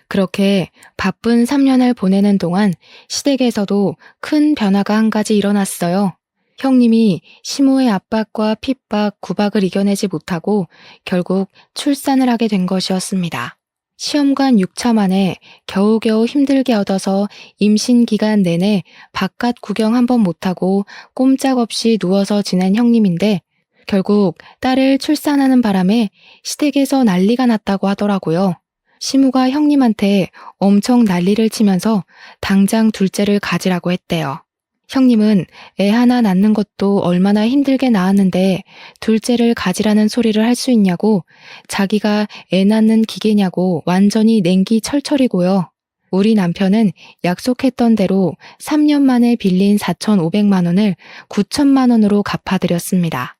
Speaker 1: 그렇게 바쁜 3년을 보내는 동안 시댁에서도 큰 변화가 한 가지 일어났어요. 형님이 시모의 압박과 핍박, 구박을 이겨내지 못하고 결국 출산을 하게 된 것이었습니다. 시험관 6차 만에 겨우겨우 힘들게 얻어서 임신 기간 내내 바깥 구경 한 번 못하고 꼼짝없이 누워서 지낸 형님인데 결국 딸을 출산하는 바람에 시댁에서 난리가 났다고 하더라고요. 시모가 형님한테 엄청 난리를 치면서 당장 둘째를 가지라고 했대요. 형님은 애 하나 낳는 것도 얼마나 힘들게 낳았는데 둘째를 가지라는 소리를 할 수 있냐고 자기가 애 낳는 기계냐고 완전히 냉기 철철이고요. 우리 남편은 약속했던 대로 3년 만에 빌린 4,500만 원을 9천만 원으로 갚아드렸습니다.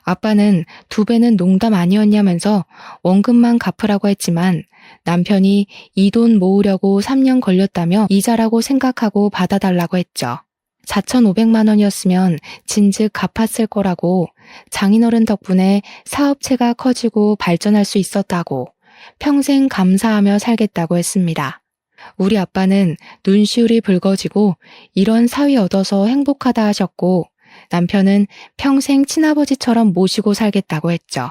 Speaker 1: 아빠는 2배는 농담 아니었냐면서 원금만 갚으라고 했지만 남편이 이 돈 모으려고 3년 걸렸다며 이자라고 생각하고 받아달라고 했죠. 4,500만 원이었으면 진즉 갚았을 거라고 장인어른 덕분에 사업체가 커지고 발전할 수 있었다고 평생 감사하며 살겠다고 했습니다. 우리 아빠는 눈시울이 붉어지고 이런 사위 얻어서 행복하다 하셨고 남편은 평생 친아버지처럼 모시고 살겠다고 했죠.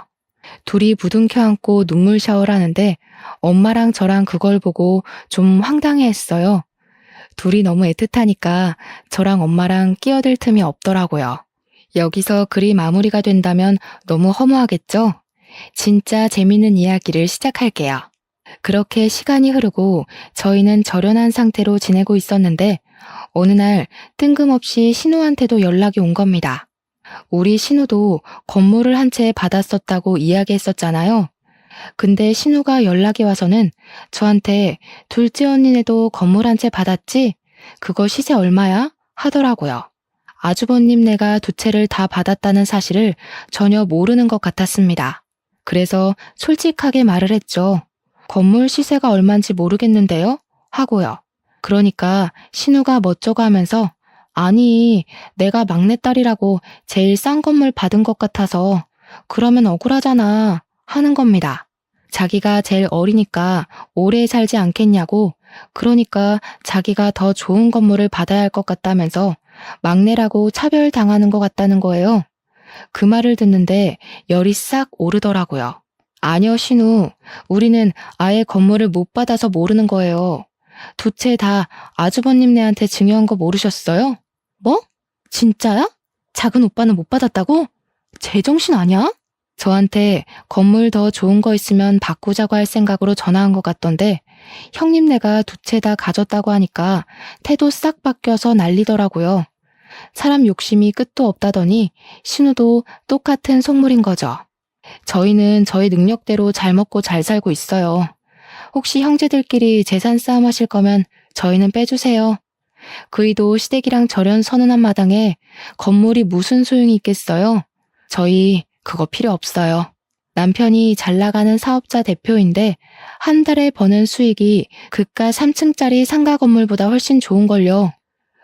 Speaker 1: 둘이 부둥켜 안고 눈물 샤워를 하는데 엄마랑 저랑 그걸 보고 좀 황당해했어요. 둘이 너무 애틋하니까 저랑 엄마랑 끼어들 틈이 없더라고요. 여기서 글이 마무리가 된다면 너무 허무하겠죠? 진짜 재밌는 이야기를 시작할게요. 그렇게 시간이 흐르고 저희는 절연한 상태로 지내고 있었는데 어느 날 뜬금없이 신우한테도 연락이 온 겁니다. 우리 신우도 건물을 한 채 받았었다고 이야기했었잖아요. 근데 신우가 연락이 와서는 저한테 둘째 언니네도 건물 한 채 받았지? 그거 시세 얼마야? 하더라고요. 아주버님네가 2채를 다 받았다는 사실을 전혀 모르는 것 같았습니다. 그래서 솔직하게 말을 했죠. 건물 시세가 얼만지 모르겠는데요? 하고요. 그러니까 신우가 멋쩍어 하면서 아니, 내가 막내딸이라고 제일 싼 건물 받은 것 같아서 그러면 억울하잖아 하는 겁니다. 자기가 제일 어리니까 오래 살지 않겠냐고 그러니까 자기가 더 좋은 건물을 받아야 할 것 같다면서 막내라고 차별당하는 것 같다는 거예요. 그 말을 듣는데 열이 싹 오르더라고요. 아니요, 신우. 우리는 아예 건물을 못 받아서 모르는 거예요. 두 채 다 아주버님네한테 증여한 거 모르셨어요? 뭐? 진짜야? 작은 오빠는 못 받았다고? 제정신 아니야? 저한테 건물 더 좋은 거 있으면 바꾸자고 할 생각으로 전화한 것 같던데 형님네가 두 채 다 가졌다고 하니까 태도 싹 바뀌어서 난리더라고요. 사람 욕심이 끝도 없다더니 신우도 똑같은 속물인 거죠. 저희는 저희 능력대로 잘 먹고 잘 살고 있어요. 혹시 형제들끼리 재산 싸움 하실 거면 저희는 빼주세요. 그이도 시댁이랑 절연 선언한 마당에 건물이 무슨 소용이 있겠어요? 저희 그거 필요 없어요. 남편이 잘 나가는 사업자 대표인데 한 달에 버는 수익이 그깟 3층짜리 상가 건물보다 훨씬 좋은걸요.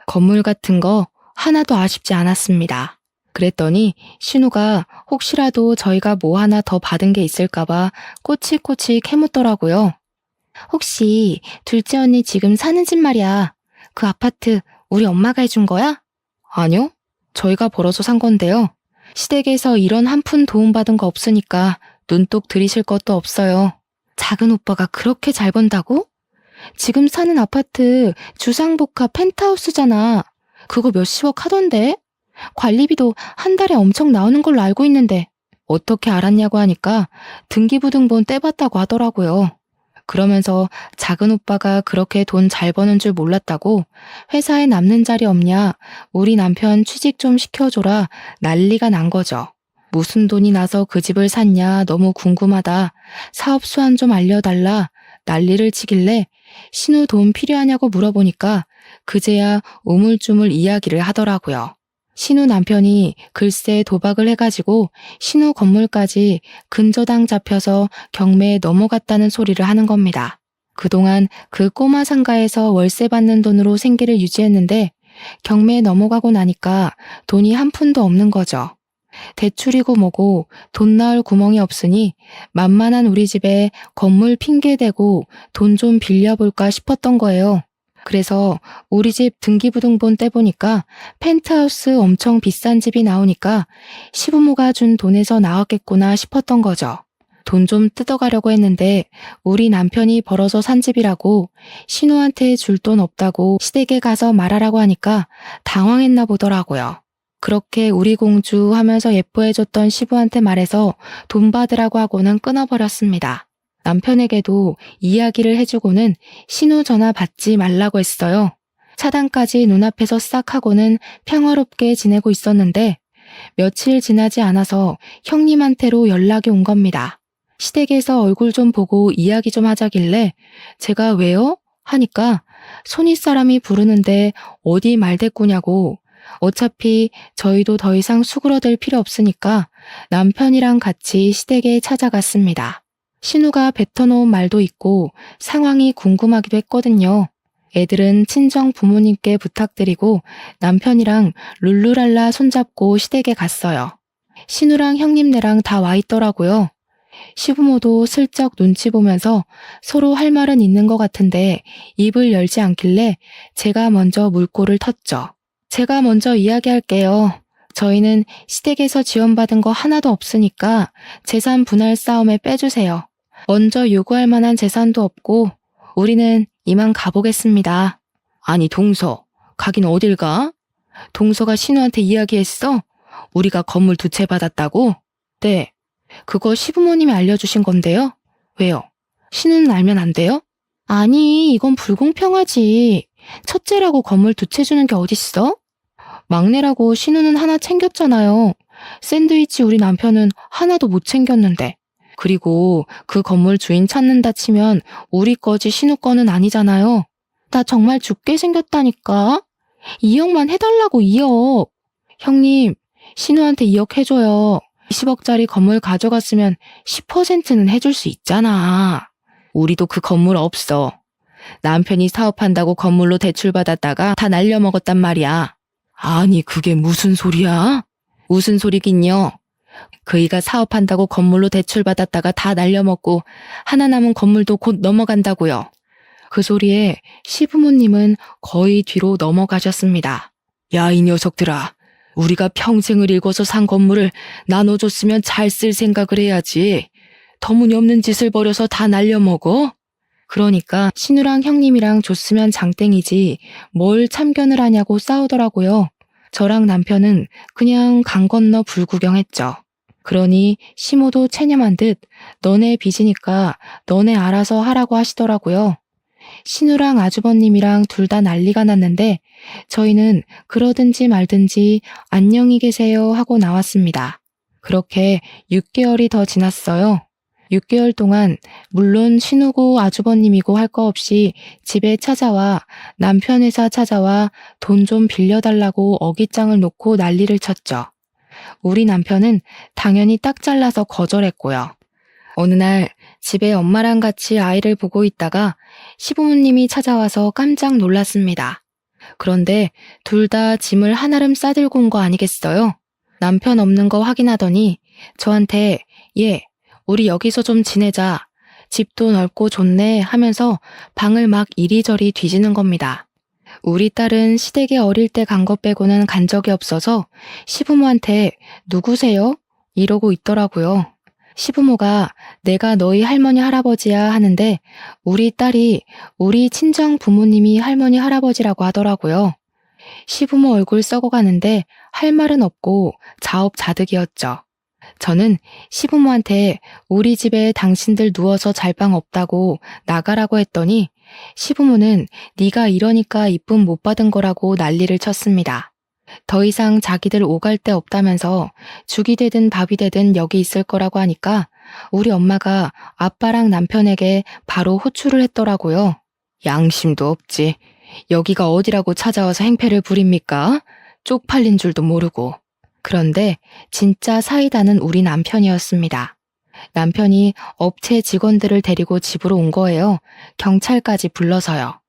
Speaker 1: 건물 같은 거 하나도 아쉽지 않았습니다. 그랬더니 신우가 혹시라도 저희가 뭐 하나 더 받은 게 있을까봐 꼬치꼬치 캐묻더라고요. 혹시 둘째 언니 지금 사는 집 말이야. 그 아파트 우리 엄마가 해준 거야? 아니요. 저희가 벌어서 산 건데요. 시댁에서 이런 한 푼 도움받은 거 없으니까 눈독 들이실 것도 없어요. 작은 오빠가 그렇게 잘 번다고? 지금 사는 아파트 주상복합 펜트하우스잖아. 그거 몇십억 하던데? 관리비도 한 달에 엄청 나오는 걸로 알고 있는데 어떻게 알았냐고 하니까 등기부등본 떼봤다고 하더라고요. 그러면서 작은 오빠가 그렇게 돈 잘 버는 줄 몰랐다고 회사에 남는 자리 없냐, 우리 남편 취직 좀 시켜줘라 난리가 난 거죠. 무슨 돈이 나서 그 집을 샀냐 너무 궁금하다, 사업 수완 좀 알려달라 난리를 치길래 신우 돈 필요하냐고 물어보니까 그제야 우물쭈물 이야기를 하더라고요. 신우 남편이 글쎄 도박을 해가지고 신우 건물까지 근저당 잡혀서 경매에 넘어갔다는 소리를 하는 겁니다. 그동안 그 꼬마 상가에서 월세 받는 돈으로 생계를 유지했는데 경매에 넘어가고 나니까 돈이 한 푼도 없는 거죠. 대출이고 뭐고 돈 나올 구멍이 없으니 만만한 우리 집에 건물 핑계대고 돈 좀 빌려볼까 싶었던 거예요. 그래서 우리 집 등기부등본 떼보니까 펜트하우스 엄청 비싼 집이 나오니까 시부모가 준 돈에서 나왔겠구나 싶었던 거죠. 돈 좀 뜯어가려고 했는데 우리 남편이 벌어서 산 집이라고 신우한테 줄 돈 없다고 시댁에 가서 말하라고 하니까 당황했나 보더라고요. 그렇게 우리 공주 하면서 예뻐해줬던 시부한테 말해서 돈 받으라고 하고는 끊어버렸습니다. 남편에게도 이야기를 해주고는 신우 전화 받지 말라고 했어요. 차단까지 눈앞에서 싹 하고는 평화롭게 지내고 있었는데 며칠 지나지 않아서 형님한테로 연락이 온 겁니다. 시댁에서 얼굴 좀 보고 이야기 좀 하자길래 제가 왜요? 하니까 손윗사람이 부르는데 어디 말대꾸냐고, 어차피 저희도 더 이상 수그러들 필요 없으니까 남편이랑 같이 시댁에 찾아갔습니다. 신우가 뱉어놓은 말도 있고 상황이 궁금하기도 했거든요. 애들은 친정 부모님께 부탁드리고 남편이랑 룰루랄라 손잡고 시댁에 갔어요. 신우랑 형님네랑 다 와 있더라고요. 시부모도 슬쩍 눈치 보면서 서로 할 말은 있는 것 같은데 입을 열지 않길래 제가 먼저 물꼬를 텄죠. 제가 먼저 이야기할게요. 저희는 시댁에서 지원받은 거 하나도 없으니까 재산 분할 싸움에 빼주세요. 먼저 요구할 만한 재산도 없고 우리는 이만 가보겠습니다. 아니 동서, 가긴 어딜 가? 동서가 신우한테 이야기했어? 우리가 건물 두 채 받았다고? 네. 그거 시부모님이 알려주신 건데요. 왜요? 신우는 알면 안 돼요? 아니, 이건 불공평하지. 첫째라고 건물 두 채 주는 게 어딨어? 막내라고 신우는 하나 챙겼잖아요. 샌드위치 우리 남편은 하나도 못 챙겼는데. 그리고 그 건물 주인 찾는다 치면 우리 거지 신우 거는 아니잖아요. 나 정말 죽게 생겼다니까. 2억만 해달라고 2억. 형님, 신우한테 2억 해줘요. 20억짜리 건물 가져갔으면 10%는 해줄 수 있잖아. 우리도 그 건물 없어. 남편이 사업한다고 건물로 대출받았다가 다 날려먹었단 말이야. 아니 그게 무슨 소리야? 무슨 소리긴요. 그이가 사업한다고 건물로 대출받았다가 다 날려먹고 하나 남은 건물도 곧 넘어간다고요. 그 소리에 시부모님은 거의 뒤로 넘어가셨습니다. 야, 이 녀석들아. 우리가 평생을 일궈서 산 건물을 나눠줬으면 잘 쓸 생각을 해야지. 터무니없는 짓을 벌여서 다 날려먹어? 그러니까 신우랑 형님이랑 줬으면 장땡이지 뭘 참견을 하냐고 싸우더라고요. 저랑 남편은 그냥 강 건너 불구경했죠. 그러니 시모도 체념한 듯 너네 빚이니까 너네 알아서 하라고 하시더라고요. 신우랑 아주버님이랑 둘 다 난리가 났는데 저희는 그러든지 말든지 안녕히 계세요 하고 나왔습니다. 그렇게 6개월이 더 지났어요. 6개월 동안 물론 신우고 아주버님이고 할 거 없이 집에 찾아와 남편 회사 찾아와 돈 좀 빌려달라고 어깃장을 놓고 난리를 쳤죠. 우리 남편은 당연히 딱 잘라서 거절했고요. 어느 날 집에 엄마랑 같이 아이를 보고 있다가 시부모님이 찾아와서 깜짝 놀랐습니다. 그런데 둘 다 짐을 한아름 싸들고 온 거 아니겠어요? 남편 없는 거 확인하더니 저한테 우리 여기서 좀 지내자. 집도 넓고 좋네 하면서 방을 막 이리저리 뒤지는 겁니다. 우리 딸은 시댁에 어릴 때 간 것 빼고는 간 적이 없어서 시부모한테 누구세요? 이러고 있더라고요. 시부모가 내가 너희 할머니 할아버지야 하는데 우리 딸이 우리 친정 부모님이 할머니 할아버지라고 하더라고요. 시부모 얼굴 썩어가는데 할 말은 없고 자업자득이었죠. 저는 시부모한테 우리 집에 당신들 누워서 잘 방 없다고 나가라고 했더니 시부모는 네가 이러니까 이쁨 못 받은 거라고 난리를 쳤습니다. 더 이상 자기들 오갈 데 없다면서 죽이 되든 밥이 되든 여기 있을 거라고 하니까 우리 엄마가 아빠랑 남편에게 바로 호출을 했더라고요. 양심도 없지. 여기가 어디라고 찾아와서 행패를 부립니까? 쪽팔린 줄도 모르고. 그런데 진짜 사이다는 우리 남편이었습니다. 남편이 업체 직원들을 데리고 집으로 온 거예요. 경찰까지 불러서요.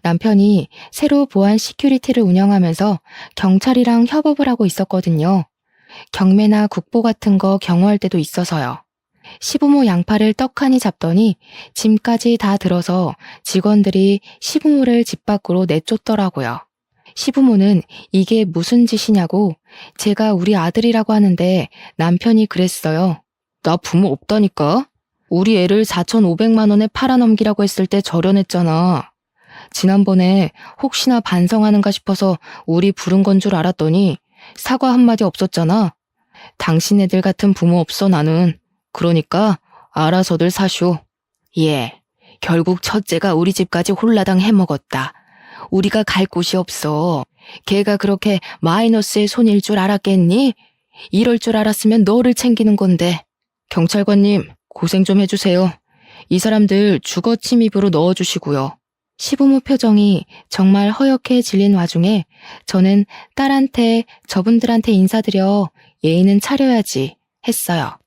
Speaker 1: 남편이 새로 보안 시큐리티를 운영하면서 경찰이랑 협업을 하고 있었거든요. 경매나 국보 같은 거 경호할 때도 있어서요. 시부모 양팔을 떡하니 잡더니 짐까지 다 들어서 직원들이 시부모를 집 밖으로 내쫓더라고요. 시부모는 이게 무슨 짓이냐고 제가 우리 아들이라고 하는데 남편이 그랬어요. 나 부모 없다니까? 우리 애를 4,500만 원에 팔아넘기라고 했을 때 절연했잖아. 지난번에 혹시나 반성하는가 싶어서 우리 부른 건 줄 알았더니 사과 한마디 없었잖아. 당신 애들 같은 부모 없어 나는. 그러니까 알아서들 사쇼. 결국 첫째가 우리 집까지 홀라당 해먹었다. 우리가 갈 곳이 없어. 걔가 그렇게 마이너스의 손일 줄 알았겠니? 이럴 줄 알았으면 너를 챙기는 건데. 경찰관님, 고생 좀 해주세요. 이 사람들 주거 침입으로 넣어주시고요. 시부모 표정이 정말 허옇게 질린 와중에 저는 딸한테 저분들한테 인사드려 예의는 차려야지 했어요.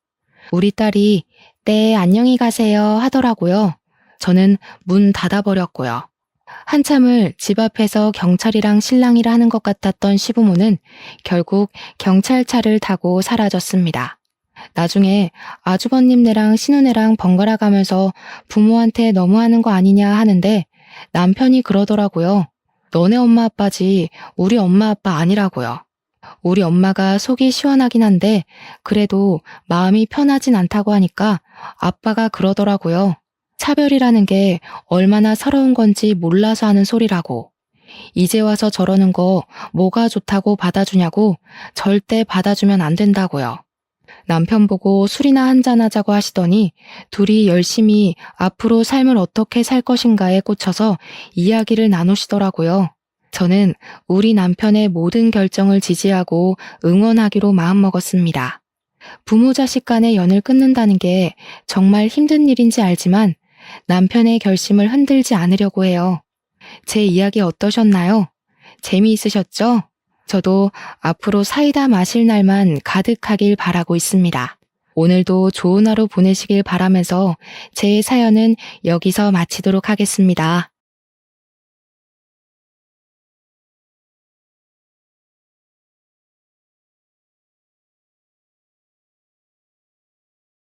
Speaker 1: 우리 딸이 네 안녕히 가세요 하더라고요. 저는 문 닫아버렸고요. 한참을 집 앞에서 경찰이랑 실랑이를 하는 것 같았던 시부모는 결국 경찰차를 타고 사라졌습니다. 나중에 아주버님네랑 신우네랑 번갈아 가면서 부모한테 너무하는 거 아니냐 하는데 남편이 그러더라고요. 너네 엄마 아빠지 우리 엄마 아빠 아니라고요. 우리 엄마가 속이 시원하긴 한데 그래도 마음이 편하진 않다고 하니까 아빠가 그러더라고요. 차별이라는 게 얼마나 서러운 건지 몰라서 하는 소리라고. 이제 와서 저러는 거 뭐가 좋다고 받아주냐고 절대 받아주면 안 된다고요. 남편 보고 술이나 한잔하자고 하시더니 둘이 열심히 앞으로 삶을 어떻게 살 것인가에 꽂혀서 이야기를 나누시더라고요. 저는 우리 남편의 모든 결정을 지지하고 응원하기로 마음먹었습니다. 부모 자식 간의 연을 끊는다는 게 정말 힘든 일인지 알지만 남편의 결심을 흔들지 않으려고 해요. 제 이야기 어떠셨나요? 재미있으셨죠? 저도 앞으로 사이다 마실 날만 가득하길 바라고 있습니다. 오늘도 좋은 하루 보내시길 바라면서 제 사연은 여기서 마치도록 하겠습니다.